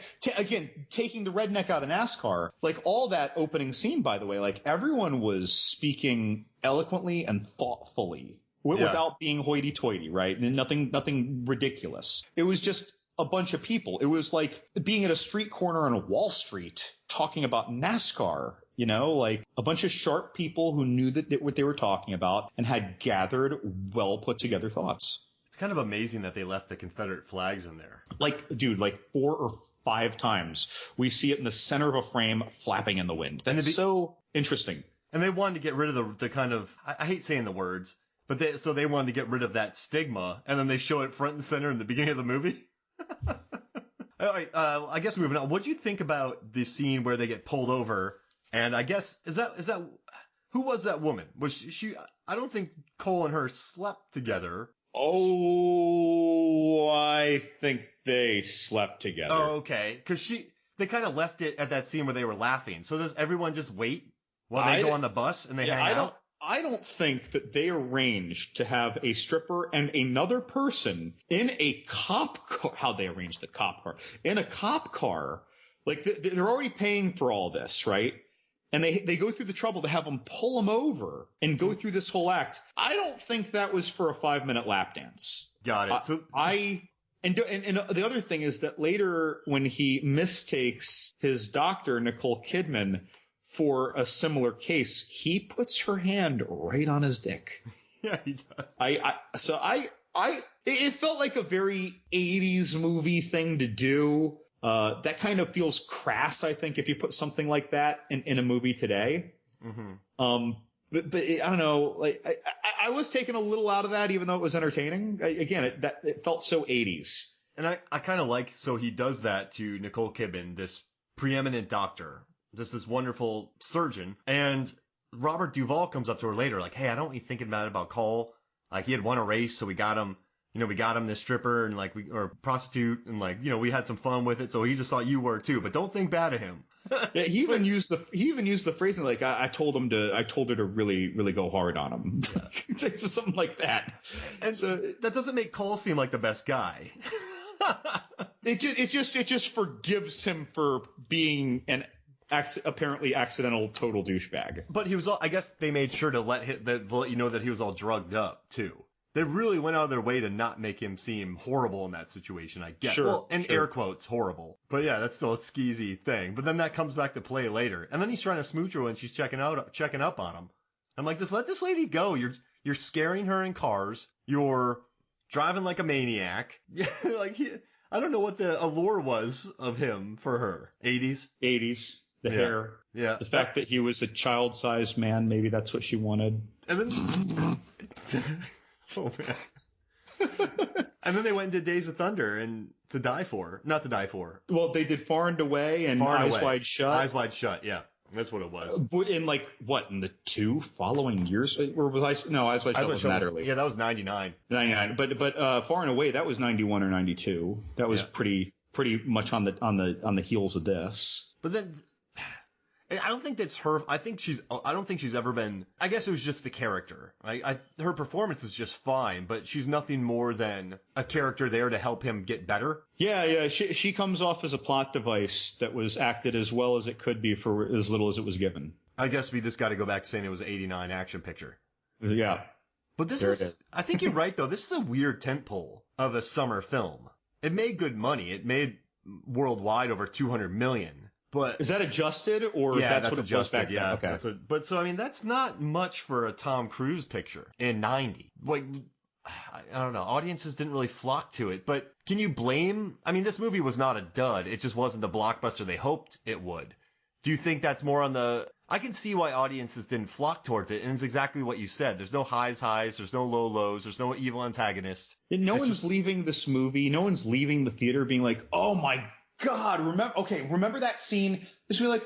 taking the redneck out of NASCAR, like all that opening scene, by the way, like everyone was speaking eloquently and thoughtfully without being hoity-toity, right? And nothing ridiculous. It was just a bunch of people. It was like being at a street corner on Wall Street talking about NASCAR. You know, like a bunch of sharp people who knew what they were talking about and had gathered well put together thoughts. It's kind of amazing that they left the Confederate flags in there. Like, dude, like 4 or 5 times we see it in the center of a frame flapping in the wind. That's so interesting. And they wanted to get rid of the kind of, I hate saying the words, but they wanted to get rid of that stigma. And then they show it front and center in the beginning of the movie. All right, I guess moving on. What do you think about the scene where they get pulled over? And I guess, is that, who was that woman? Was she, I don't think Cole and her slept together. Oh, I think they slept together. Oh, okay. Cause they kind of left it at that scene where they were laughing. So does everyone just wait while they go on the bus and they hang out? I don't think that they arranged to have a stripper and another person in a cop car. How they arranged the cop car in a cop car. Like they're already paying for all this, right? And they go through the trouble to have them pull them over and go through this whole act. I don't think that was for a 5-minute lap dance. Got it. And the other thing is that later when he mistakes his doctor, Nicole Kidman, for a similar case, he puts her hand right on his dick. Yeah, he does. It felt like a very 80s movie thing to do. That kind of feels crass, I think, if you put something like that in a movie today. Mm-hmm. But I don't know. Like I was taken a little out of that, even though it was entertaining. It felt so 80s. And I kind of like, so he does that to Nicole Kidman, this preeminent doctor, just this wonderful surgeon. And Robert Duvall comes up to her later, like, hey, I don't be thinking about Cole. Like, he had won a race, so we got him this stripper and or prostitute, and we had some fun with it. So he just thought you were too, but don't think bad of him. Yeah, he even used the phrasing like, I told her to really, really go hard on him. Something like that. And so that doesn't make Cole seem like the best guy. It just forgives him for being an apparently accidental total douchebag. But he was I guess they made sure to let you know that he was all drugged up too. They really went out of their way to not make him seem horrible in that situation, I guess. Sure, air quotes, horrible. But yeah, that's still a skeezy thing. But then that comes back to play later. And then he's trying to smooch her when she's checking up on him. I'm like, just let this lady go. You're scaring her in cars. You're driving like a maniac. I don't know what the allure was of him for her. 80s? 80s. The hair. Yeah. The fact that he was a child-sized man, maybe that's what she wanted. And then... Oh, man. And then they went into Days of Thunder and Not to Die For. Well, they did Far and Away and Eyes Wide Shut. Eyes Wide Shut, yeah. That's what it was. In in the 2 following years? Or was Eyes Wide Shut wasn't that early. Yeah, that was 99. 99. But Far and Away, that was 91 or 92. That was pretty much on the heels of this. But then... I don't think that's her. I don't think she's ever been. I guess it was just the character. Her performance is just fine, but she's nothing more than a character there to help him get better. Yeah. She comes off as a plot device that was acted as well as it could be for as little as it was given. I guess we just got to go back to saying it was an '89 action picture. Yeah. But this is. I think you're right though. This is a weird tentpole of a summer film. It made good money. It made worldwide over $200 million. But is that adjusted or yeah, that's what it was back then? Okay. But so I mean, that's not much for a Tom Cruise picture in '90. Like, I don't know, audiences didn't really flock to it. But can you blame? I mean, this movie was not a dud. It just wasn't the blockbuster they hoped it would. Do you think that's more on the? I can see why audiences didn't flock towards it, and it's exactly what you said. There's no highs, there's no lows, there's no evil antagonist. And no one's leaving this movie. No one's leaving the theater being like, "Oh my God, remember that scene?" Just be like,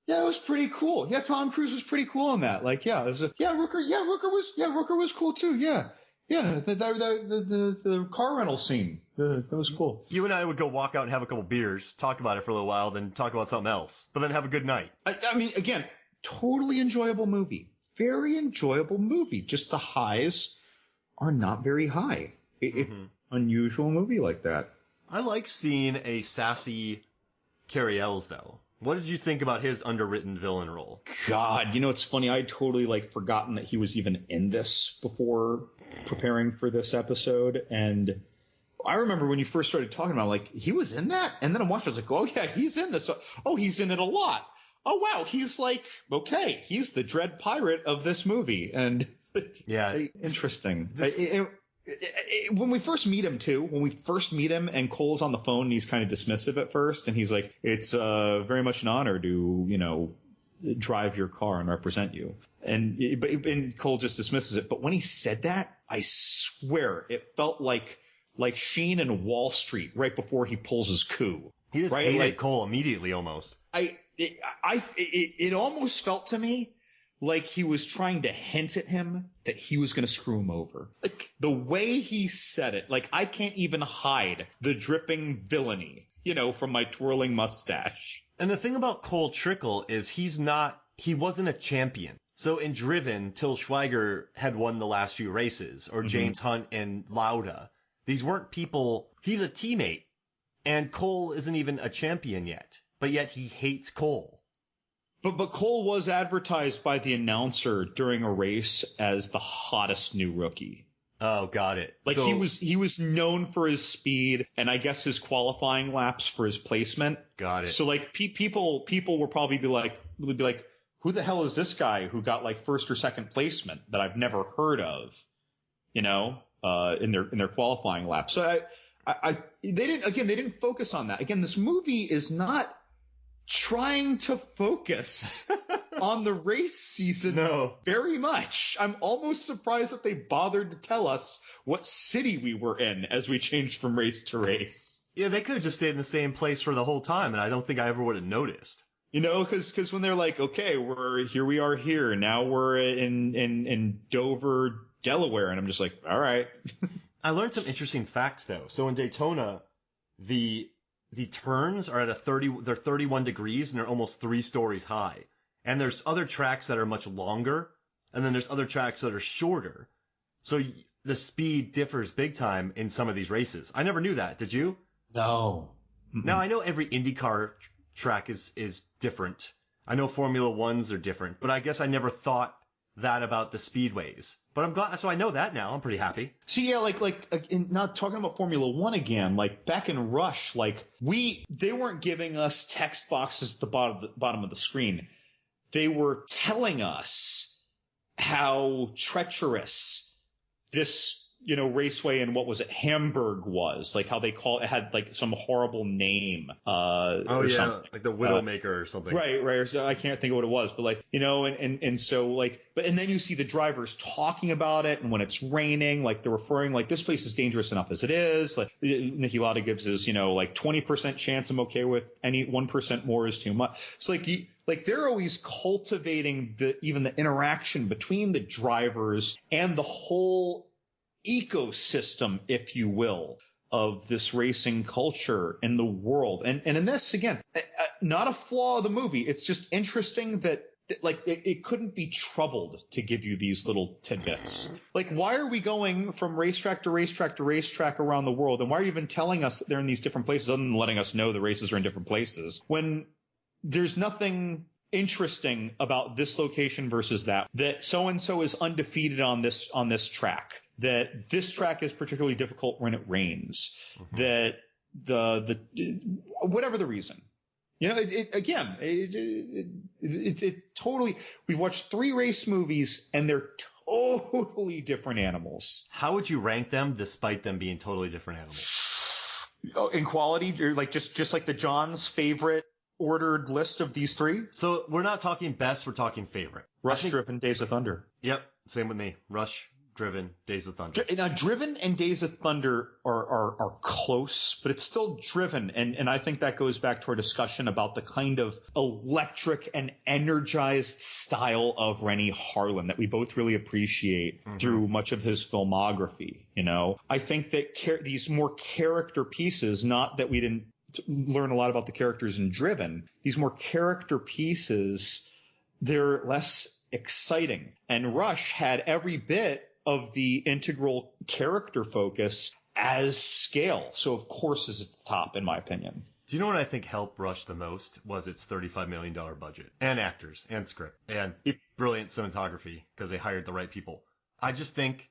"Yeah, it was pretty cool. Yeah, Tom Cruise was pretty cool in that. Like, yeah, Rooker was cool too. Yeah, the car rental scene, that was cool." You and I would go walk out and have a couple beers, talk about it for a little while, then talk about something else, but then have a good night. I mean, again, totally enjoyable movie, very enjoyable movie. Just the highs are not very high. Unusual movie like that. I like seeing a sassy Cary Elwes, though. What did you think about his underwritten villain role? God, it's funny. I had totally forgotten that he was even in this before preparing for this episode. And I remember when you first started talking about he was in that. And then I'm watching, I was like, oh yeah, he's in this. Oh, he's in it a lot. Oh wow. He's okay. He's the dread pirate of this movie. And yeah, interesting. When we first meet him and Cole's on the phone and he's kind of dismissive at first and he's like, it's very much an honor to, drive your car and represent you. And Cole just dismisses it. But when he said that, I swear it felt like Sheen in Wall Street right before he pulls his coup. He just hated Cole immediately almost. It almost felt to me like he was trying to hint at him that he was going to screw him over. The way he said it, I can't even hide the dripping villainy, from my twirling mustache. And the thing about Cole Trickle is he wasn't a champion. So in Driven, Till Schweiger had won the last few races, or James Hunt and Lauda. These weren't people, he's a teammate, and Cole isn't even a champion yet, but yet he hates Cole. But Cole was advertised by the announcer during a race as the hottest new rookie. Oh, got it. He was known for his speed and I guess his qualifying laps for his placement. Got it. So people will probably be like, who the hell is this guy who got first or second placement that I've never heard of, in their qualifying lap. So they didn't focus on that. Again, this movie is not trying to focus on the race season very much. I'm almost surprised that they bothered to tell us what city we were in as we changed from race to race. Yeah, they could have just stayed in the same place for the whole time, and I don't think I ever would have noticed. Because when they're like, okay, we are here. Now we're in Dover, Delaware. And I'm just like, all right. I learned some interesting facts, though. So in Daytona, the turns are at they're 31 degrees and they're almost 3 stories high. And there's other tracks that are much longer, and then there's other tracks that are shorter. So the speed differs big time in some of these races. I never knew that. Did you? No. Now, I know every IndyCar track is different. I know Formula Ones are different, but I guess I never thought that about the speedways. But I'm glad, so I know that now. I'm pretty happy. So yeah, not talking about Formula One again, back in Rush, they weren't giving us text boxes at the bottom of the screen. They were telling us how treacherous this, raceway in Hamburg was, how they it had some horrible name, or something. Like the Widowmaker or something. Right. Or so I can't think of what it was, but and then you see the drivers talking about it, and when it's raining, they're referring, this place is dangerous enough as it is. Niki Lauda gives his, 20% chance I'm okay with, any 1% more is too much. It's they're always cultivating even the interaction between the drivers and the whole ecosystem, if you will, of this racing culture in the world. And in this, again, not a flaw of the movie. It's just interesting that it couldn't be troubled to give you these little tidbits. Why are we going from racetrack to racetrack to racetrack around the world? And why are you even telling us that they're in these different places other than letting us know the races are in different places when there's nothing interesting about this location versus that so-and-so is undefeated on this track, that this track is particularly difficult when it rains, that the whatever the reason. You know, it totally, we've watched 3 race movies and they're totally different animals. How would you rank them despite them being totally different animals? Oh, in quality, or like just like the John's favorite ordered list of these 3? So we're not talking best, we're talking favorite. Rush, Driven, Days of Thunder. Yep. Same with me. Rush, Driven, Days of Thunder. Now, Driven and Days of Thunder are close, but it's still Driven. And I think that goes back to our discussion about the kind of electric and energized style of Rennie Harlan that we both really appreciate through much of his filmography. You know, I think that these more character pieces, not that we didn't learn a lot about the characters in Driven, these more character pieces, they're less exciting. And Rush had every bit of the integral character focus as scale. So of course is at the top, in my opinion. Do you know what I think helped Rush the most was its $35 million budget and actors and script and brilliant cinematography because they hired the right people. I just think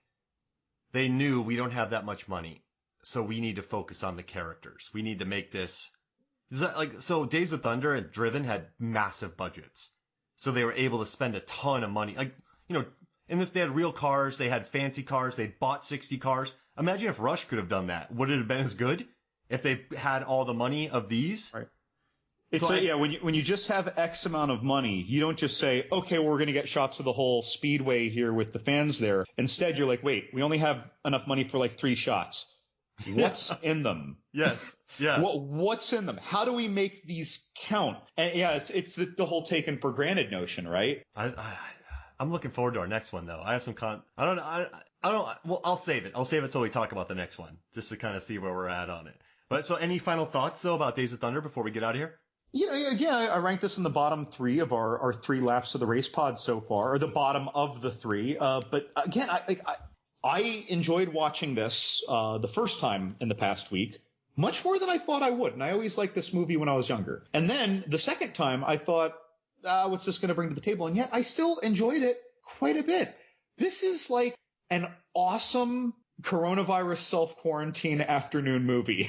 they knew we don't have that much money. So we need to focus on the characters. We need to make this so Days of Thunder and Driven had massive budgets. So they were able to spend a ton of money. Like, you know, in this, they had real cars, they had fancy cars, they bought 60 cars. Imagine if Rush could have done that. Would it have been as good if they had all the money of these? Right. When you just have X amount of money, you don't just say, okay, well, we're going to get shots of the whole speedway here with the fans there. Instead, you're like, wait, we only have enough money for like 3 shots. What's in them? Yes. Yeah. What's in them? How do we make these count? And yeah, it's the whole taken for granted notion, right? I'm looking forward to our next one though. I have some I don't know. Well, I'll save it. I'll save it till we talk about the next one, just to kind of see where we're at on it. But so any final thoughts though about Days of Thunder before we get out of here? Yeah, I ranked this in the bottom 3 of our 3 laps of the race pod so far, or the bottom of the 3. But again, I enjoyed watching this the first time in the past week, much more than I thought I would. And I always liked this movie when I was younger. And then the second time I thought, what's this going to bring to the table? And yet I still enjoyed it quite a bit. This is like an awesome coronavirus self-quarantine afternoon movie.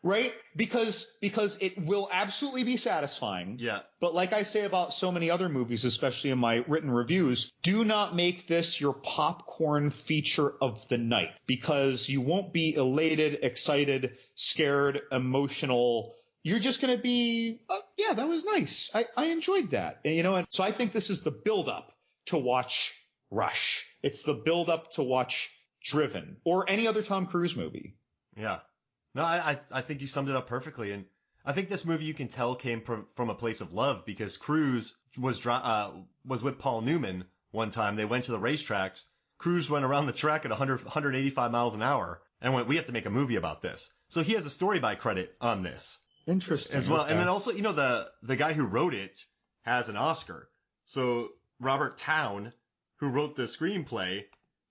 Right? Because it will absolutely be satisfying. Yeah. But like I say about so many other movies, especially in my written reviews, do not make this your popcorn feature of the night, because you won't be elated, excited, scared, emotional. You're just going to be, yeah, that was nice. I enjoyed that. And so I think this is the build-up to watch Rush. It's the build-up to watch Driven or any other Tom Cruise movie. Yeah. No, I think you summed it up perfectly. And I think this movie, you can tell, came from a place of love, because Cruise was with Paul Newman one time. They went to the racetrack. Cruise went around the track at 185 miles an hour and went, we have to make a movie about this. So he has a story by credit on this. Interesting. As well. Okay. And then also, the guy who wrote it has an Oscar. So Robert Towne, who wrote the screenplay,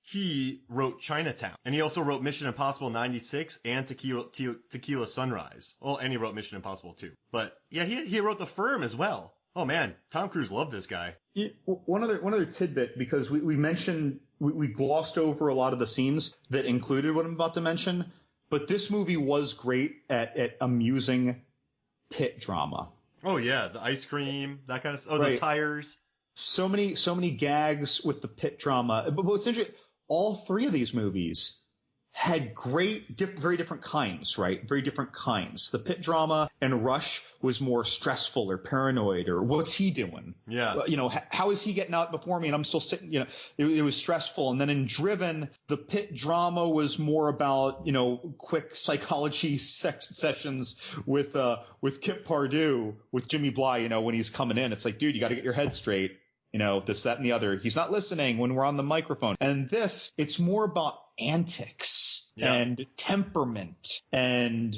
he wrote Chinatown. And he also wrote Mission Impossible 96 and Tequila Sunrise. Well, and he wrote Mission Impossible 2. But yeah, he wrote The Firm as well. Oh man, Tom Cruise loved this guy. Yeah, one other tidbit, because we mentioned, we glossed over a lot of the scenes that included what I'm about to mention. But this movie was great at amusing pit drama. Oh yeah, the ice cream, that kind of stuff. Oh, right. The tires. So many gags with the pit drama. But what's interesting, all 3 of these movies had very different kinds, right? Very different kinds. The pit drama in Rush was more stressful or paranoid, or what's he doing? Yeah. How is he getting out before me and I'm still sitting, it was stressful. And then in Driven, the pit drama was more about, quick psychology sessions with Kip Pardue, with Jimmy Bly, when he's coming in. It's like, dude, you got to get your head straight. This, that, and the other. He's not listening when we're on the microphone. And this, it's more about antics and temperament. And,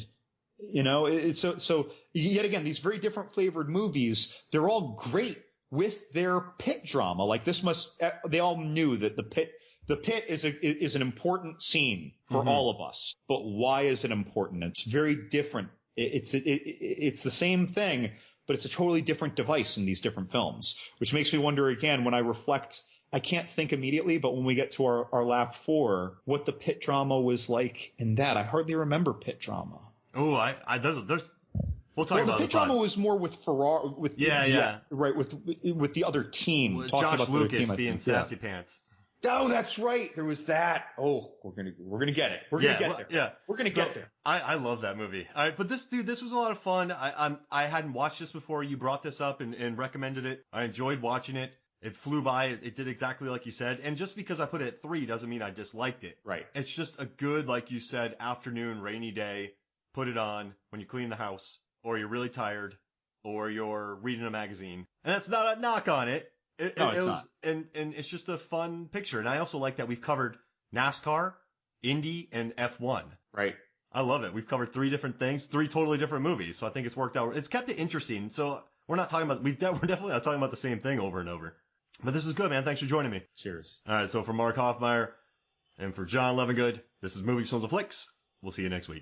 so yet again, these very different flavored movies, they're all great with their pit drama. Like they all knew that the pit is an important scene for all of us. But why is it important? It's very different. It's the same thing, but it's a totally different device in these different films, which makes me wonder again, when I reflect, I can't think immediately, but when we get to our lap 4, what the pit drama was like in that. I hardly remember pit drama. Oh, We'll talk Well, about the pit drama was more with Ferrari, with right, with the other team. With talking Josh about the other Lucas team, being sassy pants. Oh, that's right. There was that. Oh, we're gonna get it. We're gonna get there. Yeah, we're gonna get there. I love that movie. All right, but this was a lot of fun. I hadn't watched this before. You brought this up and recommended it. I enjoyed watching it. It flew by. It did exactly like you said. And just because I put it at 3 doesn't mean I disliked it. Right. It's just a good, like you said, afternoon, rainy day. Put it on when you clean the house, or you're really tired, or you're reading a magazine. And that's not a knock on it. It's not. And it's just a fun picture. And I also like that we've covered NASCAR, Indy, and F1. Right. I love it. We've covered 3 different things, 3 totally different movies. So I think it's worked out. It's kept it interesting. So we're not talking about, we're definitely not talking about the same thing over and over. But this is good, man. Thanks for joining me. Cheers. All right. So for Mark Hoffmeyer and for John Levengood, this is Movies, Films, and Flicks. We'll see you next week.